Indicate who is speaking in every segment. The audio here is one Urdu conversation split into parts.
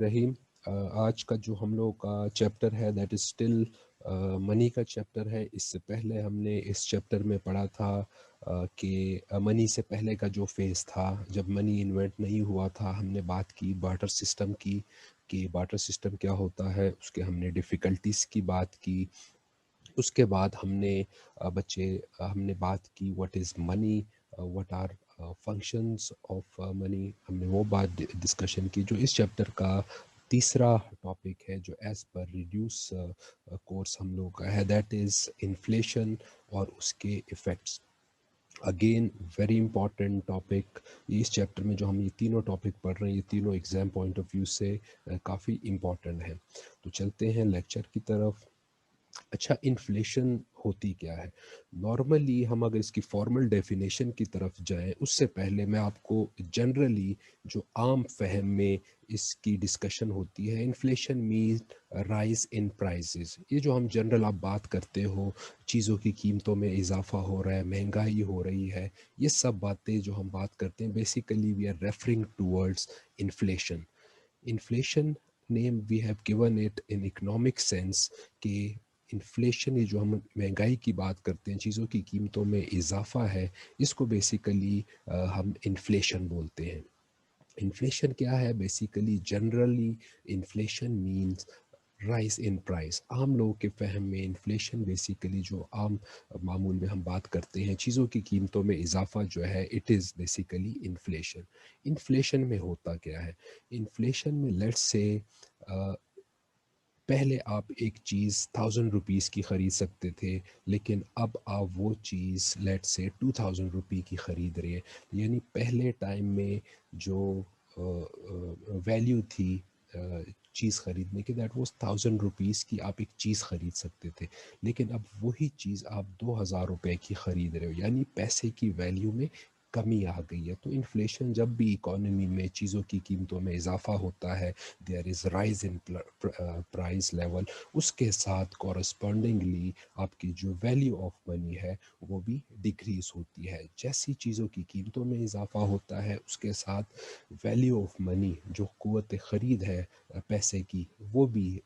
Speaker 1: رحیم آج کا جو ہم لوگ کا چیپٹر ہے دیٹ از اسٹل منی کا چیپٹر ہے. اس سے پہلے ہم نے اس چیپٹر میں پڑھا تھا کہ منی سے پہلے کا جو فیز تھا جب منی انوینٹ نہیں ہوا تھا. ہم نے بات کی بارٹر سسٹم کی کہ بارٹر سسٹم کیا ہوتا ہے, اس کے ہم نے ڈیفیکلٹیز کی بات کی. اس کے بعد ہم نے بات کی what is money, what are functions of money. ہم نے وہ بات ڈسکشن کی جو اس چیپٹر کا تیسرا ٹاپک ہے جو ایز پر ریڈیوس کورس ہم لوگ کا ہے, دیٹ از انفلیشن اور اس کے effects. Again very important topic. اس چیپٹر میں جو ہم یہ تینوں ٹاپک پڑھ رہے ہیں یہ تینوں ایگزام پوائنٹ آف ویو سے کافی امپورٹنٹ ہیں. تو چلتے ہیں لیکچر کی طرف. اچھا, انفلیشن ہوتی کیا ہے؟ نارملی ہم اگر اس کی فارمل ڈیفینیشن کی طرف جائیں اس سے پہلے میں آپ کو جنرلی جو عام فہم میں اس کی ڈسکشن ہوتی ہے, inflation mean rise in prices. یہ جو ہم جنرل آپ بات کرتے ہو چیزوں کی قیمتوں میں اضافہ ہو رہا ہے, مہنگائی ہو رہی ہے, یہ سب باتیں جو ہم بات کرتے ہیں basically we are referring towards inflation. Inflation name we have given it in economic sense کہ انفلیشن, یہ جو ہم مہنگائی کی بات کرتے ہیں, چیزوں کی قیمتوں میں اضافہ ہے, اس کو بیسیکلی ہم انفلیشن بولتے ہیں. انفلیشن کیا ہے؟ Basically generally inflation means rise in price. عام لوگوں کے فہم میں انفلیشن بیسیکلی جو عام معمول میں ہم بات کرتے ہیں چیزوں کی قیمتوں میں اضافہ جو ہے it is basically inflation. Inflation میں ہوتا کیا ہے؟ انفلیشن میں لیٹس سے پہلے آپ ایک چیز 1000 روپیز کی خرید سکتے تھے, لیکن اب آپ وہ چیز لیٹ سے 2000 روپی کی خرید رہے ہیں. یعنی پہلے ٹائم میں جو ویلیو تھی چیز خریدنے کی دیٹ واز 1000 روپیز کی آپ ایک چیز خرید سکتے تھے, لیکن اب وہی چیز آپ 2000 روپے کی خرید رہے ہو, یعنی پیسے کی ویلیو میں کمی آ گئی ہے. تو انفلیشن جب بھی اکانومی میں چیزوں کی قیمتوں میں اضافہ ہوتا ہے, دیر از رائز ان پرائز لیول, اس کے ساتھ کورسپونڈنگلی آپ کی جو ویلیو آف منی ہے وہ بھی ڈکریز ہوتی ہے. جیسی چیزوں کی قیمتوں میں اضافہ ہوتا ہے اس کے ساتھ ویلیو آف منی, جو قوت خرید ہے پیسے کی, وہ بھی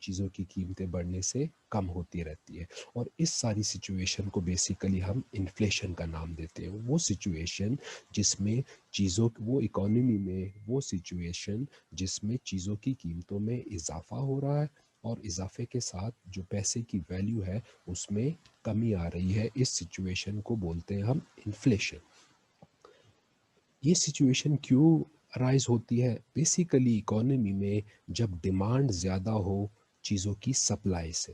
Speaker 1: چیزوں کی قیمتیں بڑھنے سے کم ہوتی رہتی ہے. اور اس ساری سچویشن کو بیسیکلی ہم انفلیشن کا نام دیتے ہیں. وہ سچویشن جس میں وہ اکانومی میں وہ سچویشن جس میں چیزوں کی قیمتوں میں اضافہ ہو رہا ہے اور اضافے کے ساتھ جو پیسے کی ویلیو ہے اس میں کمی آ رہی ہے, اس سچویشن کو بولتے ہیں ہم انفلیشن. یہ سچویشن کیوں رائز ہوتی ہے؟ بیسیکلی اکانومی میں جب ڈیمانڈ زیادہ ہو چیزوں کی سپلائی سے.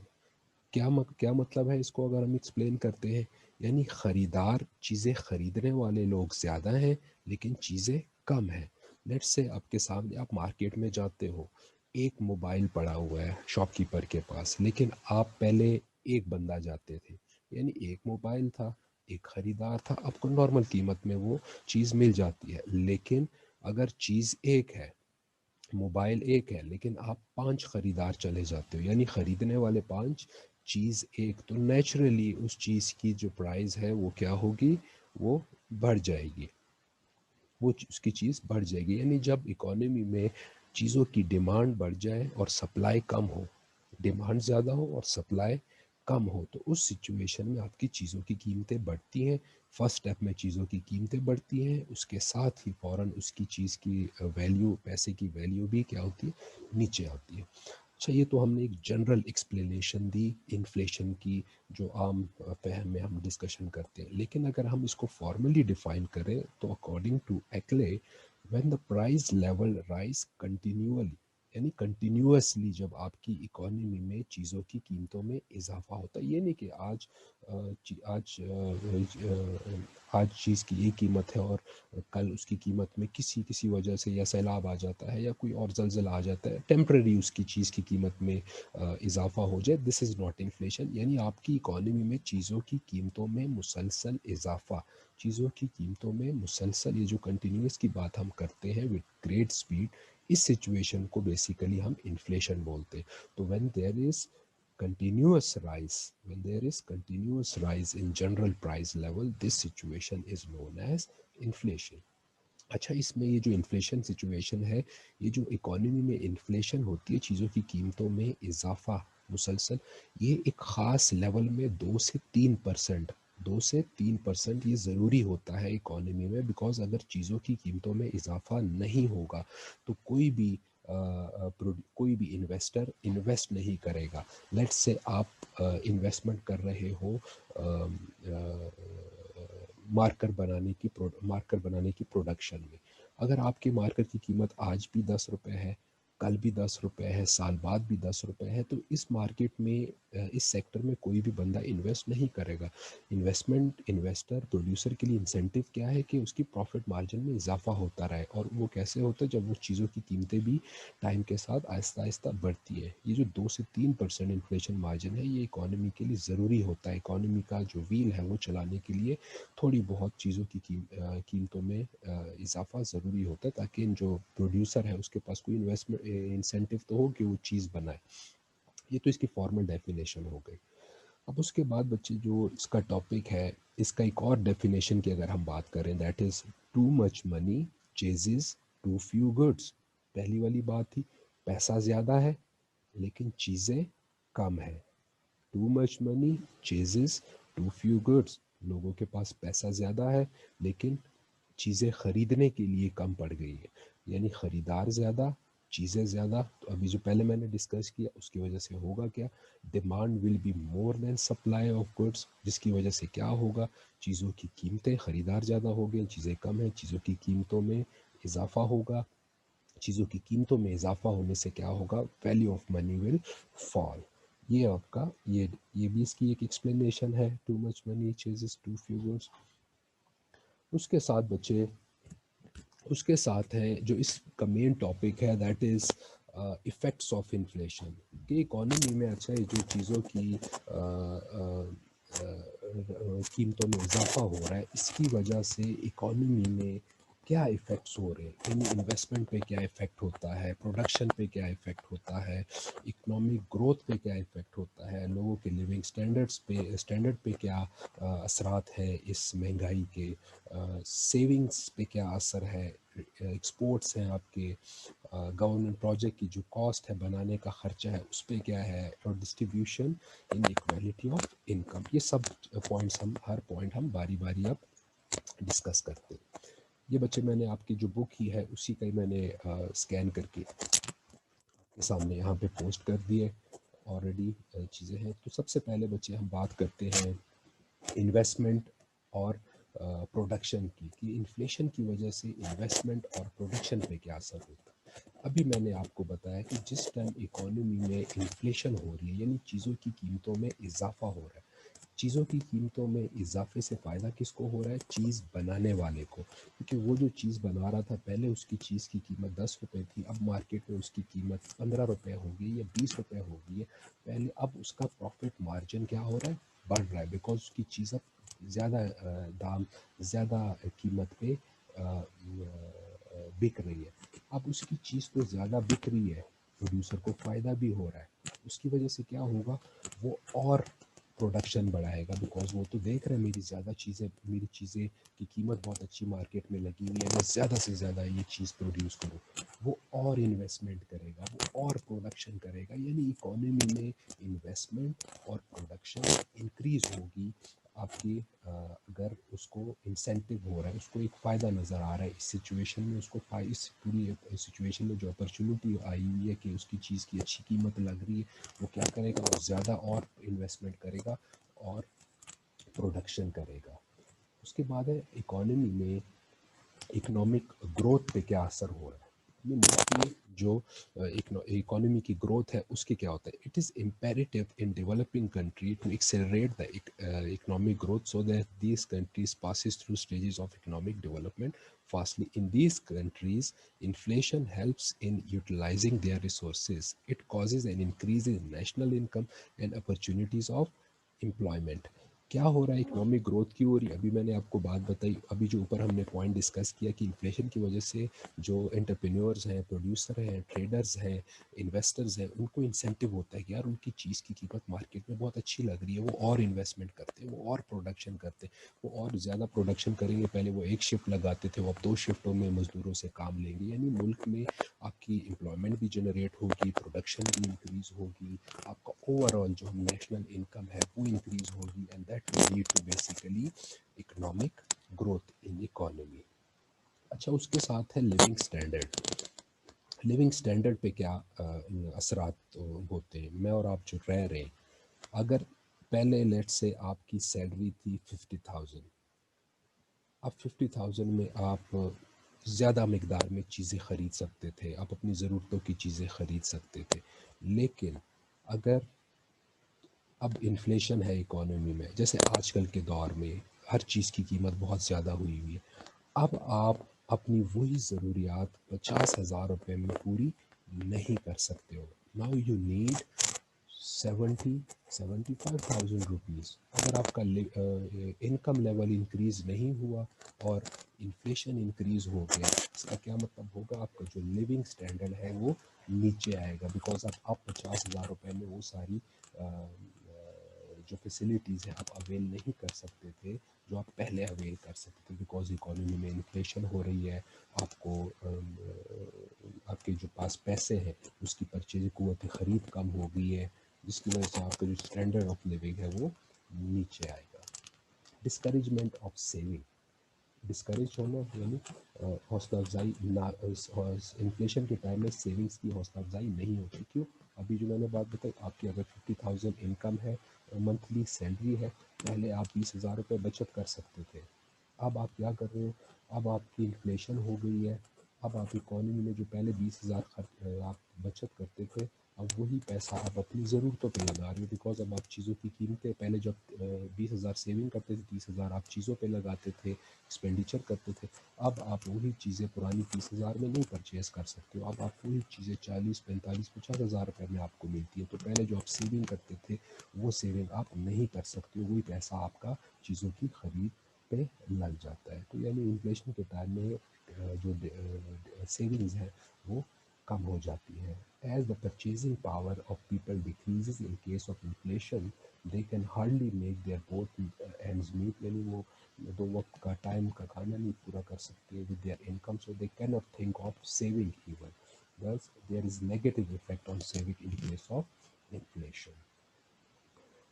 Speaker 1: کیا مطلب ہے اس کو اگر ہم ایکسپلین کرتے ہیں؟ یعنی خریدار چیزیں خریدنے والے لوگ زیادہ ہیں لیکن چیزیں کم ہیں. لیٹ سے آپ کے سامنے آپ مارکیٹ میں جاتے ہو, ایک موبائل پڑا ہوا ہے شاپ کیپر کے پاس, لیکن آپ پہلے ایک بندہ جاتے تھے, یعنی ایک موبائل تھا, ایک خریدار تھا, آپ کو نارمل قیمت میں وہ چیز مل جاتی ہے. لیکن اگر چیز ایک ہے, موبائل ایک ہے, لیکن آپ 5 خریدار چلے جاتے ہو, یعنی خریدنے والے 5, چیز ایک, تو نیچرلی اس چیز کی جو پرائز ہے وہ کیا ہوگی, وہ بڑھ جائے گی, وہ اس کی چیز بڑھ جائے گی. یعنی جب اکانومی میں چیزوں کی ڈیمانڈ بڑھ جائے اور سپلائی کم ہو, ڈیمانڈ زیادہ ہو اور سپلائی کم ہو, تو اس سچویشن میں آپ کی چیزوں کی قیمتیں بڑھتی ہیں. فرسٹ اسٹیپ میں چیزوں کی قیمتیں بڑھتی ہیں, اس کے ساتھ ہی فوراً اس کی چیز کی ویلیو, پیسے کی ویلیو بھی کیا ہوتی ہے, نیچے آتی ہے. اچھا, یہ تو ہم نے ایک جنرل ایکسپلینیشن دی انفلیشن کی جو عام فہم میں ہم ڈسکشن کرتے ہیں. لیکن اگر ہم اس کو فارملی ڈیفائن کریں تو according to Ackley when the price level rise continually, یعنی کنٹینیوسلی جب آپ کی اکانومی میں چیزوں کی قیمتوں میں اضافہ ہوتا ہے, یہ نہیں کہ آج چیز کی یہ قیمت ہے اور کل اس کی قیمت میں کسی وجہ سے یا سیلاب آ جاتا ہے یا کوئی اور زلزلہ آ جاتا ہے, ٹیمپرری اس کی چیز کی قیمت میں اضافہ ہو جائے, دس از ناٹ انفلیشن. یعنی آپ کی اکانومی میں چیزوں کی قیمتوں میں مسلسل اضافہ, چیزوں کی قیمتوں میں مسلسل, یہ جو کنٹینیوس کی بات ہم کرتے ہیں وتھ گریٹ سپیڈ, اس سچویشن کو بیسیکلی ہم انفلیشن بولتے ہیں. تو when there is continuous rise in general price level, this situation is known as inflation. اچھا، اس میں یہ جو انفلیشن سچویشن ہے، یہ جو اکانومی میں انفلیشن ہوتی ہے، چیزوں کی قیمتوں میں اضافہ مسلسل، یہ ایک خاص لیول میں 2 سے 3%، 2 سے 3% یہ ضروری ہوتا ہے اکانومی میں، بیکاز اگر چیزوں کی قیمتوں میں اضافہ نہیں ہوگا تو کوئی بھی انویسٹر انویسٹ نہیں کرے گا. لیٹ سے آپ انویسٹمنٹ کر رہے ہو مارکر بنانے کی پروڈکشن میں. اگر آپ کے مارکر کی قیمت آج بھی 10 روپے ہے، کل بھی 10 روپے ہے، سال بعد بھی 10 روپے ہے، تو اس مارکیٹ میں اس سیکٹر میں کوئی بھی بندہ انویسٹ نہیں کرے گا. انویسٹر پروڈیوسر کے لیے انسینٹیو کیا ہے کہ اس کی پروفٹ مارجن میں اضافہ ہوتا رہے. اور وہ کیسے ہوتا ہے؟ جب وہ چیزوں کی قیمتیں بھی ٹائم کے ساتھ آہستہ آہستہ بڑھتی ہے. یہ جو 2 سے 3% انفلیشن مارجن ہے، یہ اکانومی کے لیے ضروری ہوتا ہے. اکانومی کا جو ویل ہے وہ چلانے کے لیے تھوڑی بہت چیزوں کی قیمتوں میں اضافہ ضروری ہوتا ہے، تاکہ جو پروڈیوسر ہے اس کے پاس کوئی انویسٹمنٹ انسینٹیو تو ہو کہ وہ چیز بنائے. یہ تو اس کی فارمل ڈیفینیشن ہو گئی. اب اس کے بعد بچے جو اس کا ٹاپک ہے، اس کا ایک اور ڈیفینیشن کی اگر ہم بات کریں، that is too much money chases too few goods. پہلی والی بات تھی پیسہ زیادہ ہے لیکن چیزیں کم ہے. Too much money chases too few goods. لوگوں کے پاس پیسہ زیادہ ہے لیکن چیزیں خریدنے کے لیے کم پڑ گئی ہے. یعنی خریدار زیادہ، چیزیں زیادہ. تو ابھی جو پہلے میں نے ڈسکس کیا اس کی وجہ سے ہوگا کیا؟ Demand will be more than supply of goods, جس کی وجہ سے کیا ہوگا؟ چیزوں کی قیمتیں، خریدار زیادہ ہو گئے، چیزیں کم ہیں، چیزوں کی قیمتوں میں اضافہ ہوگا. چیزوں کی قیمتوں میں اضافہ ہونے سے کیا ہوگا؟ ویلیو آف منی ول فال. یہ آپ کا یہ بھی اس کی ایک ایکسپلینیشن ہے، too much money chases too few goods. اس کے ساتھ بچے، اس کے ساتھ ہے جو اس کا مین ٹاپک ہے، that is effects of inflation. کہ اکانومی میں اچھا ہے جو چیزوں کی قیمتوں میں اضافہ ہو رہا ہے، اس کی وجہ سے اکانومی میں کیا ایفیکٹس ہو رہے ہیں. یعنی انویسٹمنٹ پہ کیا ایفیکٹ ہوتا ہے، پروڈکشن پہ کیا ایفیکٹ ہوتا ہے، اکنامک گروتھ پہ کیا ایفیکٹ ہوتا ہے، لوگوں کے لیونگ اسٹینڈرڈ پہ کیا اثرات ہے اس مہنگائی کے، سیونگس پہ کیا اثر ہے، ایکسپورٹس ہیں آپ کے، گورنمنٹ پروجیکٹ کی جو کاسٹ ہے، بنانے کا خرچہ ہے، اس پہ کیا ہے، اور distribution in equality of income. یہ سب پوائنٹس ہر پوائنٹ ہم باری باری اب ڈسکس کرتے ہیں. یہ بچے میں نے آپ کی جو بک ہی ہے اسی کا ہی میں نے اسکین کر کے سامنے یہاں پہ پوسٹ کر دیے. آلریڈی چیزیں ہیں. تو سب سے پہلے بچے ہم بات کرتے ہیں انویسٹمنٹ اور پروڈکشن کی، کہ انفلیشن کی وجہ سے انویسٹمنٹ اور پروڈکشن پہ کیا اثر ہوتا ہے. ابھی میں نے آپ کو بتایا کہ جس ٹائم اکانومی میں انفلیشن ہو رہی ہے، یعنی چیزوں کی قیمتوں میں اضافہ ہو رہا ہے، چیزوں کی قیمتوں میں اضافے سے فائدہ کس کو ہو رہا ہے؟ چیز بنانے والے کو. کیونکہ وہ جو چیز بنا رہا تھا پہلے، اس کی چیز کی قیمت 10 روپے تھی، اب مارکیٹ میں اس کی قیمت 15 روپے ہوگی یا 20 روپے ہوگی ہے پہلے. اب اس کا پروفٹ مارجن کیا ہو رہا ہے؟ بڑھ رہا ہے، بیکاز اس کی چیز اب زیادہ دام، زیادہ قیمت پہ بک رہی ہے. اب اس کی چیز تو زیادہ بک رہی ہے، پروڈیوسر کو فائدہ بھی ہو رہا ہے. اس کی وجہ سے کیا ہوگا؟ وہ اور پروڈکشن بڑھائے گا، بیکاز وہ تو دیکھ رہے ہیں میری چیزیں کی قیمت بہت اچھی مارکیٹ میں لگی ہوئی ہے، میں زیادہ سے زیادہ یہ چیز پروڈیوس کروں. وہ اور انویسٹمنٹ کرے گا، وہ اور پروڈکشن کرے گا. یعنی اکانومی میں انویسٹمنٹ اور پروڈکشن انکریز ہوگی. آپ کی اگر اس کو انسینٹو ہو رہا ہے، اس کو ایک فائدہ نظر آ رہا ہے اس سچویشن میں، اس کو اس پوری سچویشن میں جو اپرچونیٹی آئی ہوئی ہے کہ اس کی چیز کی اچھی قیمت لگ رہی ہے، وہ کیا کرے گا؟ وہ زیادہ اور انویسٹمنٹ کرے گا اور پروڈکشن کرے گا. اس کے بعد ہے اکانومی میں اکنامک گروتھ پہ کیا اثر ہو رہا ہے. یہ موسٹلی جو اکانومی کی گروتھ ہے اس کے کیا ہوتا ہے؟ It is imperative in developing country to accelerate the economic growth so that these countries passes through stages of economic development fastly. In these countries, inflation helps in utilizing their resources. It causes an increase in national income and opportunities of employment. کیا ہو رہا ہے اکنامک گروتھ کیوں ہو رہی ہے؟ ابھی میں نے آپ کو بات بتائی، ابھی جو اوپر ہم نے پوائنٹ ڈسکس کیا کہ انفلیشن کی وجہ سے جو انٹرپرینورز ہیں، پروڈیوسر ہیں، ٹریڈرز ہیں، انویسٹرز ہیں، ان کو انسینٹیو ہوتا ہے کہ یار ان کی چیز کی قیمت مارکیٹ میں بہت اچھی لگ رہی ہے، وہ اور انویسٹمنٹ کرتے ہیں، وہ اور پروڈکشن کرتے ہیں، وہ اور زیادہ پروڈکشن کریں گے۔ پہلے وہ ایک شفٹ لگاتے تھے، وہ اب 2 شفٹوں میں مزدوروں سے کام لیں گے، یعنی ملک میں آپ کی امپلائمنٹ بھی جنریٹ ہوگی، پروڈکشن بھی انکریز ہوگی، آپ کا اوور آل جو نیشنل انکم ہے وہ انکریز ہوگی، and that will lead to basically economic growth in economy. اچھا، اس کے ساتھ ہے لیونگ اسٹینڈرڈ۔ لیونگ اسٹینڈرڈ پہ کیا اثرات ہوتے ہیں؟ میں اور آپ جو رہ رہے ہیں، اگر پہلے لیٹ سے آپ کی سیلری تھی 50,000، اب 50,000 میں آپ زیادہ مقدار میں چیزیں خرید سکتے تھے، آپ اپنی ضرورتوں کی چیزیں خرید سکتے تھے، لیکن اگر اب انفلیشن ہے اکانومی میں، جیسے آج کل کے دور میں ہر چیز کی قیمت بہت زیادہ ہوئی ہے، اب آپ اپنی وہی ضروریات 50,000 روپے میں پوری نہیں کر سکتے ہو۔ Now you need 75,000 rupees. اگر آپ کا انکم لیول انکریز نہیں ہوا اور انفلیشن انکریز ہو گیا، اس کا کیا مطلب ہوگا؟ آپ کا جو لیونگ اسٹینڈرڈ ہے وہ نیچے آئے گا، بیکاز اب آپ 50,000 روپے میں وہ ساری جو فیسلٹیز ہیں آپ اویل نہیں کر سکتے تھے جو آپ پہلے اویل کر سکتے تھے، بیکاز اکانومی میں انفلیشن ہو رہی ہے، آپ کو آپ کے جو پاس پیسے ہیں اس کی پرچیز قوت خرید کم ہو گئی ہے، جس کی وجہ سے آپ کا جو اسٹینڈرڈ آف لیونگ ہے وہ نیچے آئے گا۔ ڈسکریجمنٹ آف سیونگ، ڈسکریج ہونا یعنی حوصلہ افزائی نہ، انفلیشن کے ٹائم میں سیونگس کی حوصلہ افزائی نہیں ہوتی۔ کیوں؟ ابھی جو میں نے بات بتائی، آپ کی اگر 50,000 انکم ہے، منتھلی سیلری ہے، پہلے آپ 20,000 روپے بچت کر سکتے تھے، اب آپ کیا کر رہے ہو؟ اب آپ کی انفلیشن ہو گئی ہے، اب آپ اکانومی میں جو پہلے 20,000 آپ بچت کرتے تھے، اب وہی پیسہ آپ اپنی ضرورتوں پہ لگا رہے ہو، بیکاز اب آپ چیزوں کی قیمتیں، پہلے جب 20,000 سیونگ کرتے تھے، 30,000 آپ چیزوں پہ لگاتے تھے، ایکسپینڈیچر کرتے تھے، اب آپ وہی چیزیں پرانی 30,000 میں نہیں پرچیز کر سکتے ہو، اب آپ وہی چیزیں 40، 45، 50,000 روپے میں آپ کو ملتی ہے، تو پہلے جو آپ سیونگ کرتے تھے وہ سیونگ آپ نہیں کر سکتے، وہی پیسہ آپ کا چیزوں کی خرید پہ لگ جاتا ہے۔ تو یعنی انفلیشن کے ٹائم میں جو سیونگز ہیں وہ کم ہو جاتی ہے۔ As the purchasing power of people decreases in case of inflation, they can hardly make their both ends meet, یعنی وہ دو وقت کا ٹائم کا کھانا نہیں پورا کر سکتے ود دیئر انکم، سو دے کی not think of saving even, thus there is negative effect on saving in case of inflation۔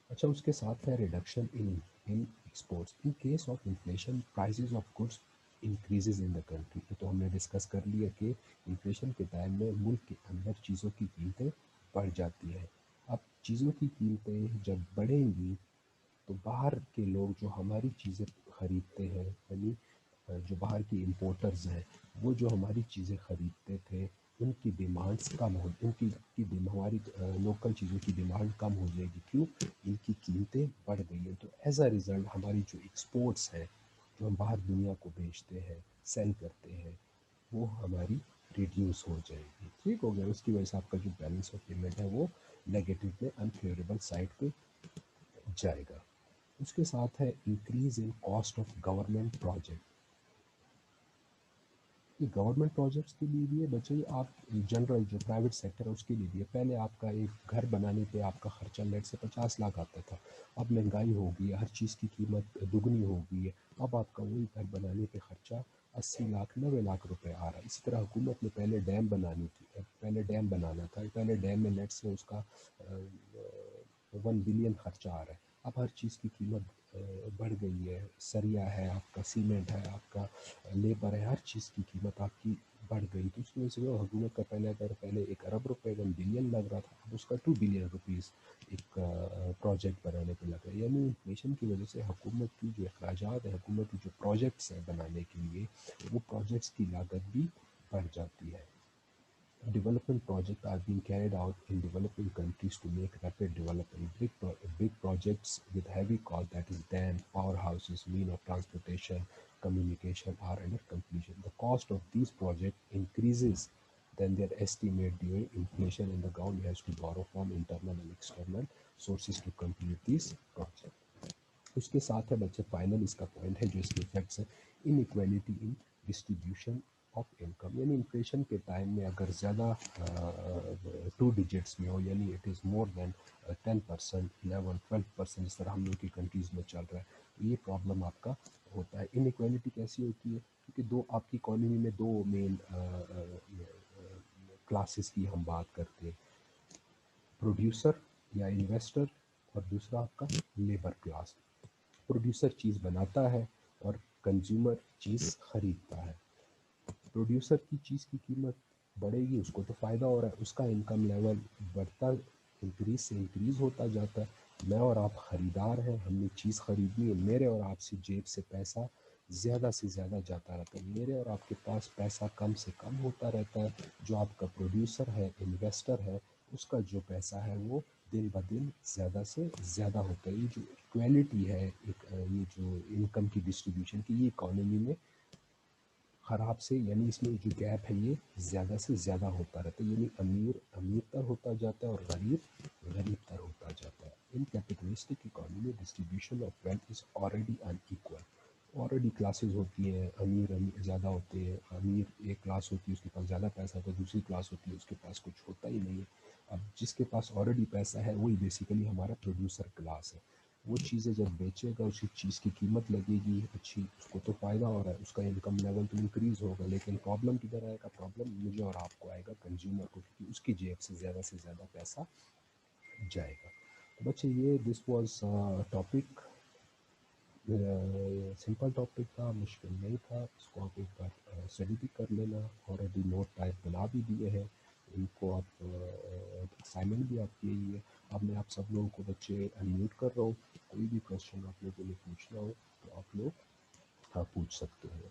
Speaker 1: اچھا، اس کے ساتھ ہے reduction in exports in case of inflation, prices of goods increases in the country. یہ تو ہم نے ڈسکس کر لیا کہ انفلیشن کے ٹائم میں ملک کے اندر چیزوں کی قیمتیں بڑھ جاتی ہیں۔ اب چیزوں کی قیمتیں جب بڑھیں گی تو باہر کے لوگ جو ہماری چیزیں خریدتے ہیں، یعنی جو باہر کی امپورٹرز ہیں، وہ جو ہماری چیزیں خریدتے تھے ان کی ڈیمانڈس کم ہو، ہماری لوکل چیزوں کی ڈیمانڈ کم ہو جائے گی۔ کیوں؟ ان کی قیمتیں بڑھ گئی ہیں، تو ایز اے ریزلٹ ہماری جو ایکسپورٹس ہیں، جو ہم باہر دنیا کو بیچتے ہیں، سیل کرتے ہیں، وہ ہماری ریڈیوس ہو جائے گی۔ ٹھیک ہو گیا؟ اس کی وجہ سے آپ کا جو بیلنس آف پیمنٹ ہے وہ نیگیٹو میں انفیوریبل سائڈ پہ جائے گا۔ اس کے ساتھ ہے increase in cost of government project. یہ گورنمنٹ پروجیکٹس کے لیے بھی ہے بچے، آپ جنرل جو پرائیویٹ سیکٹر ہے اس کے لیے بھی ہے۔ پہلے آپ کا ایک گھر بنانے پہ آپ کا خرچہ لیٹ سے 50 لاکھ آتا تھا، اب مہنگائی ہو گئی ہے، ہر چیز کی قیمت دگنی ہو گئی ہے، اب آپ کا وہی گھر بنانے پہ خرچہ 80 لاکھ، 90 لاکھ روپے آ رہا ہے۔ اسی طرح حکومت نے پہلے ڈیم بنانی تھی، پہلے ڈیم بنانا تھا، پہلے ڈیم میں لیٹ سے اس کا 1 بلین خرچہ آ رہا ہے، اب ہر چیز کی قیمت بڑھ گئی ہے، سریا ہے، آپ کا سیمنٹ ہے، آپ کا لیبر ہے، ہر چیز کی قیمت آپ کی بڑھ گئی، تو اس کی وجہ سے حکومت کا پہلے 1 ارب روپے 1 بلین لگ رہا تھا، اب اس کا 2 بلین روپیز ایک پروجیکٹ بنانے پہ لگ رہا ہے۔ یعنی انفلیشن کی وجہ سے حکومت کی جو اخراجات ہیں، حکومت کی جو پروجیکٹس ہیں بنانے کے لیے، وہ پروجیکٹس کی لاگت بھی بڑھ جاتی ہے۔ Development projects are being carried out in developing countries to make rapid development. Big projects with heavy cost, that is dams, powerhouses, mean of transportation, communication, are under completion. The cost of these projects increases than their estimate during inflation, and the government has to borrow from internal and external sources to complete these projects. اس کے ساتھ ہے بچے فائنل اس کا پوائنٹ ہے جو اس کے افیکٹس ہیں، inequality in distribution of income, یعنی انفلیشن کے ٹائم میں اگر زیادہ 2 ڈیجٹس میں ہو، یعنی اٹ از مور دین 10%، 11 12%، اس طرح ہم لوگ کی کنٹریز میں چل رہا ہے، تو یہ پرابلم آپ کا ہوتا ہے۔ ان ایکویلٹی کیسی ہوتی ہے؟ کیونکہ آپ کی اکانومی میں دو مین کلاسز کی ہم بات کرتے ہیں، پروڈیوسر یا انویسٹر، اور دوسرا آپ کا لیبر کلاس۔ پروڈیوسر چیز بناتا ہے اور کنزیومر چیز خریدتا ہے۔ پروڈیوسر کی چیز کی قیمت بڑھے گی، اس کو تو فائدہ ہو رہا ہے، اس کا انکم لیول بڑھتا، انکریز سے انکریز ہوتا جاتا ہے۔ میں اور آپ خریدار ہیں، ہم نے چیز خریدنی ہے، میرے اور آپ سے جیب سے پیسہ زیادہ سے زیادہ جاتا رہتا ہے، میرے اور آپ کے پاس پیسہ کم سے کم ہوتا رہتا ہے۔ جو آپ کا پروڈیوسر ہے، انویسٹر ہے، اس کا جو پیسہ ہے وہ دن بہ دن زیادہ سے زیادہ ہوتا ہے۔ یہ جو ایکویلٹی ہے، یہ جو انکم کی ڈسٹریبیوشن کی، یہ اکانومی میں خراب سے، یعنی اس میں جو گیپ ہے یہ زیادہ سے زیادہ ہوتا رہتا ہے، یعنی امیر امیر تر ہوتا جاتا ہے اور غریب غریب تر ہوتا جاتا ہے۔ In capitalistic economy distribution of wealth is already unequal, already classes ہوتی ہیں، امیر زیادہ ہوتے ہیں، امیر ایک کلاس ہوتی ہے اس کے پاس زیادہ پیسہ ہوتا ہے، دوسری کلاس ہوتی ہے اس کے پاس کچھ ہوتا ہی نہیں ہے۔ اب جس کے پاس آلریڈی پیسہ ہے وہی بیسیکلی ہمارا پروڈیوسر کلاس ہے، وہ چیزیں جب بیچے گا، اسی چیز کی قیمت لگے گی اچھی، اس کو تو فائدہ ہو رہا ہے، اس کا انکم لیول تو انکریز ہوگا، لیکن پرابلم کدھر آئے گا؟ پرابلم مجھے اور آپ کو آئے گا، کنزیومر کو، کیونکہ اس کی جیب سے زیادہ پیسہ جائے گا۔ تو بچے یہ this was topic, simple topic تھا، مشکل نہیں تھا، اس کو آپ ایک بار اسٹڈی بھی کر لینا، آلریڈی نوٹ ٹائپ بنا بھی دیے ہیں، ان کو آپ اسائنمنٹ بھی آپ کی ہی ہے۔ اب میں آپ سب لوگوں کو بچے انمیوٹ کر رہا ہوں، کوئی بھی کویشچن آپ لوگوں نے پوچھنا ہو تو آپ لوگ پوچھ سکتے ہیں۔